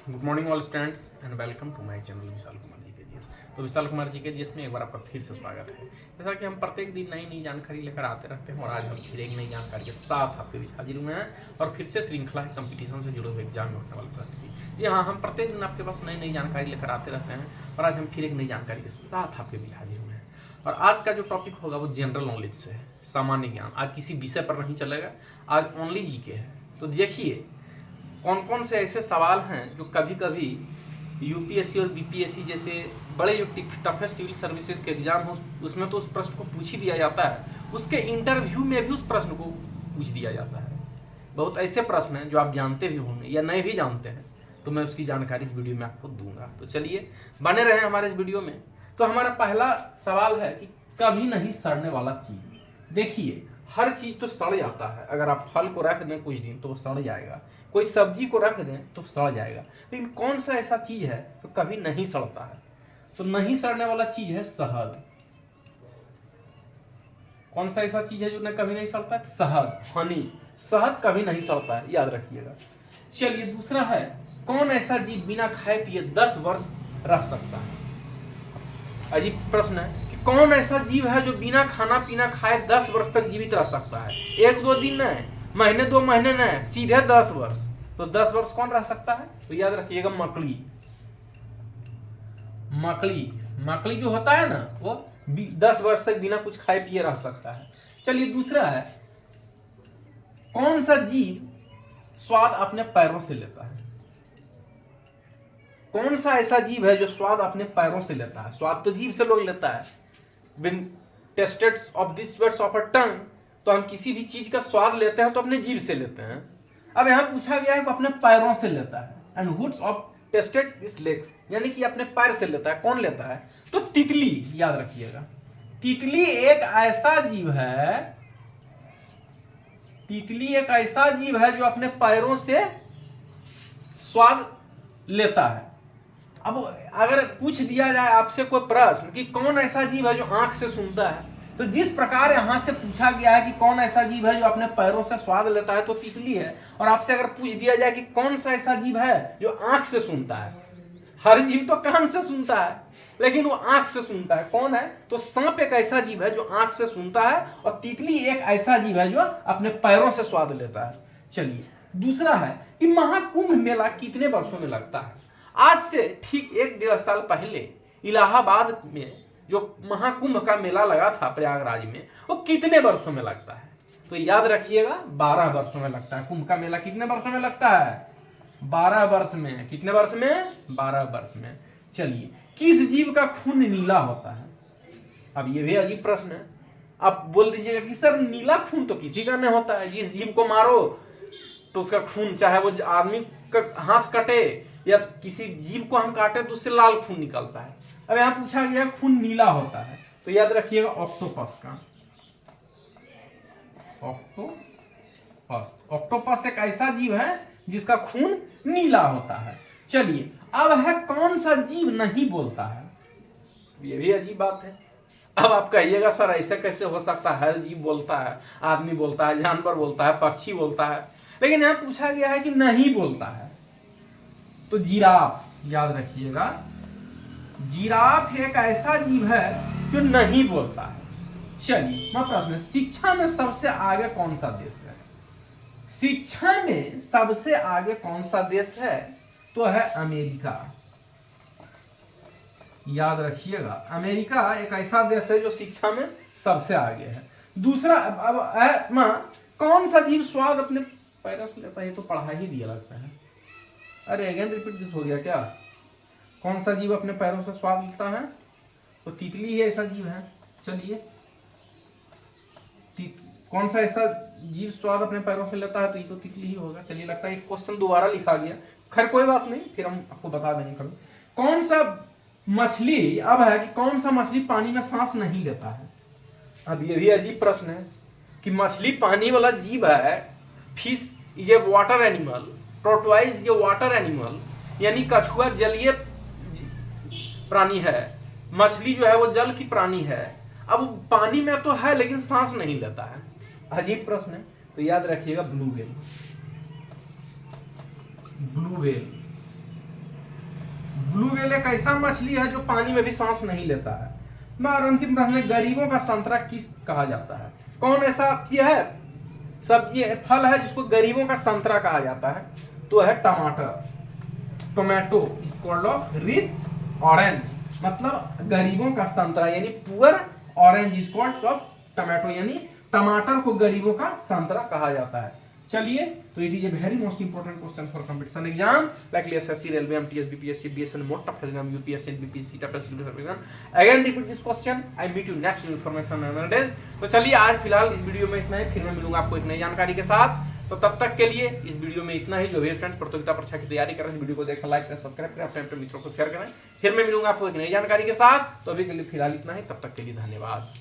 Good morning all students and welcome to my channel Vishal Kumar G K G. तो विशाल Kumar G K जी में एक बार आपका फिर से स्वागत है। जैसा कि हम प्रत्येक दिन नई नई जानकारी लेकर आते रहते हैं और आज हम फिर एक नई जानकारी के साथ आपके बीच हाजिर हुए हैं और फिर से श्रृंखला है कंपटीशन से जुड़े हुए एग्जाम में उठने वाले प्रश्न की। जी हाँ, हम प्रत्येक दिन आपके पास नई नई जानकारी लेकर आते रहते हैं और आज हम फिर एक नई जानकारी के साथ आपके बीच हाजिर हुए हैं। और आज का जो टॉपिक होगा वो जनरल नॉलेज से है, सामान्य ज्ञान। आज किसी विषय पर नहीं चलेगा, आज ओनली जीके है। तो देखिए कौन कौन से ऐसे सवाल हैं जो कभी कभी यूपीएससी और बीपीएससी जैसे बड़े जो टफेस्ट सिविल सर्विसेज के एग्जाम हो उसमें तो उस प्रश्न को पूछ ही दिया जाता है, उसके इंटरव्यू में भी उस प्रश्न को पूछ दिया जाता है। बहुत ऐसे प्रश्न हैं जो आप जानते भी होंगे या नहीं भी जानते हैं, तो मैं उसकी जानकारी इस वीडियो में आपको दूंगा। तो चलिए बने रहे हमारे इस वीडियो में। तो हमारा पहला सवाल है कि कभी नहीं सड़ने वाला चीज। देखिए हर चीज तो सड़ जाता है, अगर आप फल को रख दें कुछ दिन तो वो सड़ जाएगा, कोई सब्जी को रख दें तो सड़ जाएगा, लेकिन कौन सा ऐसा चीज है जो कभी नहीं सड़ता है? तो नहीं सड़ने वाला चीज है शहद। कौन सा ऐसा चीज है जो कभी नहीं सड़ता है? शहद, हनी। शहद कभी नहीं सड़ता है, याद रखिएगा। चलिए दूसरा है, कौन ऐसा जीव बिना खाए पिए 10 वर्ष रह सकता है? अजीब प्रश्न है कि कौन ऐसा जीव है जो बिना खाना पीना खाए 10 वर्ष तक जीवित रह सकता है? 1-2 दिन नहीं, महीने 2 महीने नहीं, सीधे 10 वर्ष। तो 10 वर्ष कौन रह सकता है? तो याद रखिएगा मकड़ी। मकड़ी मकड़ी जो होता है ना, वो 10 वर्ष तक बिना कुछ खाए पिए रह सकता है। चलिए दूसरा है, कौन सा जीव स्वाद अपने पैरों से लेता है? कौन सा ऐसा जीव है जो स्वाद अपने पैरों से लेता है? स्वाद तो जीभ से लोग लेता है। Been tested of this words of a tongue, तो हम किसी भी चीज का स्वाद लेते हैं तो अपने जीभ से लेते हैं। अब यहाँ पूछा गया है कि अपने पैरों से लेता है। And hoods of tested this legs, यानी कि अपने पैर से लेता है। कौन लेता है? तो तितली, याद रखिएगा। तितली एक ऐसा जीव है, तितली एक ऐसा जीव है जो अपने पैरों से स्वाद लेता है। अब अगर पूछ दिया जाए आपसे कोई प्रश्न कि कौन ऐसा जीव है जो आंख से सुनता है, तो जिस प्रकार यहां से पूछा गया है कि कौन ऐसा जीव है जो अपने पैरों से स्वाद लेता है, तो तितली है। और आपसे अगर पूछ दिया जाए कि कौन सा ऐसा जीव है जो आंख से सुनता है, हर जीव तो कान से सुनता है लेकिन वो आंख से सुनता है, कौन है? तो सांप एक ऐसा जीव है जो आंख से सुनता है और तितली एक ऐसा जीव है जो अपने पैरों से स्वाद लेता है। चलिए दूसरा है कि महाकुंभ मेला कितने वर्षों में लगता है? आज से ठीक 1-1.5 साल पहले इलाहाबाद में जो महाकुंभ का मेला लगा था प्रयागराज में, वो कितने वर्षों में लगता है? तो याद रखिएगा 12 वर्षों में लगता है। कुंभ का मेला कितने वर्षों में लगता है? 12 वर्ष में। कितने वर्ष में? 12 वर्ष में। चलिए, किस जीव का खून नीला होता है? अब ये भी अजीब प्रश्न है। आप बोल दीजिएगा कि सर नीला खून तो किसी का नहीं होता है। जिस जीव को मारो तो उसका खून, चाहे वो आदमी का हाथ कटे या किसी जीव को हम काटे तो उससे लाल खून निकलता है। अब यहां पूछा गया खून नीला होता है, तो याद रखिएगा ऑक्टोपस का। ऑक्टोपस एक ऐसा जीव है जिसका खून नीला होता है। चलिए अब है, कौन सा जीव नहीं बोलता है? ये भी अजीब बात है। अब आप कहिएगा सर ऐसे कैसे हो सकता है? हर जीव बोलता है, आदमी बोलता है, जानवर बोलता है, पक्षी बोलता है, लेकिन यहां पूछा गया है कि नहीं बोलता है। तो जिराफ, याद रखिएगा, जिराफ एक ऐसा जीव है जो नहीं बोलता है। चलिए मैं प्रश्न, शिक्षा में सबसे आगे कौन सा देश है? शिक्षा में सबसे आगे कौन सा देश है? तो है अमेरिका। याद रखिएगा, अमेरिका एक ऐसा देश है जो शिक्षा में सबसे आगे है। दूसरा, अब कौन सा जीव स्वाद अपने पैरों से लेता है? तो पढ़ा ही दिया लगता है। अरे अगेन रिपीट दिस हो गया क्या? कौन सा जीव अपने पैरों से स्वाद लेता है? तो तितली ही ऐसा जीव है। चलिए, कौन सा ऐसा जीव स्वाद अपने पैरों से लेता है? तो ये तो तितली ही होगा। चलिए, लगता है एक क्वेश्चन दोबारा लिखा गया। खैर कोई बात नहीं, फिर हम आपको बता देंगे कभी। कौन सा मछली, अब है कि कौन सा मछली पानी में सांस नहीं लेता है? अब ये भी अजीब प्रश्न है कि मछली पानी वाला जीव है। Fish is a water animal, tortoise ये वाटर एनिमल, यानी कछुआ जलीय प्राणी है, मछली जो है वो जल की प्राणी है। अब पानी में तो है लेकिन सांस नहीं लेता है। अजीब प्रश्न है। तो याद रखिएगा ब्लू व्हेल। ब्लू व्हेल एक ऐसा मछली है जो पानी में भी सांस नहीं लेता है। और अंतिम प्रश्न में गरीबों का संतरा किस कहा जाता है? कौन ऐसा यह है सब्जी फल है जिसको गरीबों का संतरा कहा जाता है? तो है टमाटर। Tomato is called off rich orange, मतलब गरीबों का संतरा यानी poor orange is called off tomato, यानी टमाटर को गरीबों का संतरा कहा जाता है। चलिए, तो it is a very most important question for competition exam like SSC, railway, MTS, BPSC, BSN, most of exam, UPSC, BPSC, TSPSC exam. Again repeat this question, I meet you next information another day. तो चलिए, आज फिलहाल इस video में इतना ही, फिर मैं मिलूंगा आपको एक नई जानकारी के साथ। तो तब तक के लिए इस वीडियो में इतना ही। जो भी स्टूडेंट प्रतियोगिता परीक्षा की तैयारी कर रहे हैं, वीडियो को देखकर लाइक करें, सब्सक्राइब करें, अपने मित्रों को शेयर करें। फिर मैं मिलूंगा आपको एक नई जानकारी के साथ। तो अभी के लिए फिलहाल इतना ही, तब तक के लिए धन्यवाद।